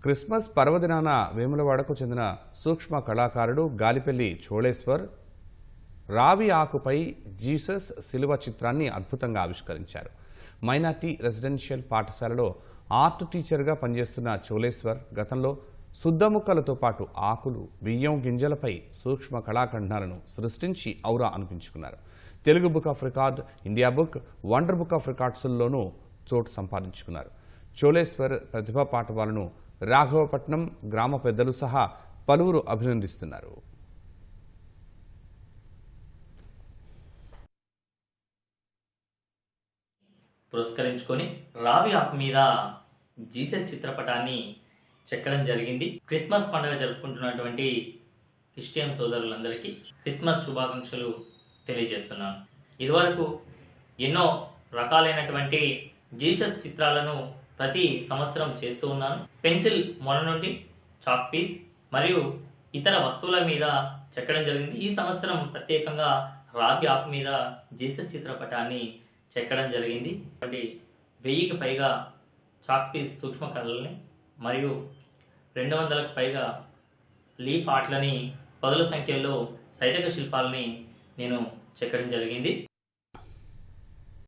Christmas పర్వదినాన వేములవాడకు చెందిన సూక్ష్మ కళాకారుడు గాలిపల్లి చోళేశ్వర్ రావి ఆకుపై జీసస్ శిలువ చిత్రాన్ని అద్భుతంగా ఆవిష్కరించారు. మైనార్టీ రెసిడెన్షియల్ పాఠశాలలో ఆర్ట్ టీచర్గా పనిచేస్తున్న చోళేశ్వర్ గతంలో శుద్ధముక్కలతో పాటు ఆకులు, బియ్యం గింజలపై సూక్ష్మ కళాఖండాలను సృష్టించి ఔరా అనిపించుకున్నారు. Telugu book of record, India book, wonder book of రికార్డ్స్లోనూ చోటు సంపాదించుకున్నారు. చోళేశ్వర్ ప్రతిభా పాఠవాలను రాఘవపట్నం గ్రామ పెద్దలు సహా పలువురు అభినందిస్తున్నారు. పురస్కరించుకొని రావి ఆకు మీద జీసస్ చిత్రపటాన్ని చెక్కడం జరిగింది. క్రిస్మస్ పండుగ జరుపుకుంటున్నటువంటి క్రిస్టియన్ సోదరులందరికీ క్రిస్మస్ శుభాకాంక్షలు తెలియజేస్తున్నాను. ఇదివరకు ఎన్నో రకాలైనటువంటి జీసస్ చిత్రాలను ప్రతి సంవత్సరం చేస్తూ ఉన్నాను. పెన్సిల్ మొన నుండి చాక్ పీస్ మరియు ఇతర వస్తువుల మీద చెక్కడం జరిగింది. ఈ సంవత్సరం ప్రత్యేకంగా రావి ఆకు మీద జీసస్ చిత్రపటాన్ని చెక్కడం జరిగింది. 1000కి పైగా చాక్ పీస్ సూక్ష్మ కళలని మరియు 200లకు పైగా లీఫ్ ఆర్ట్లని, పదుల సంఖ్యలో సైనిక శిల్పాలని నేను చెక్కడం జరిగింది.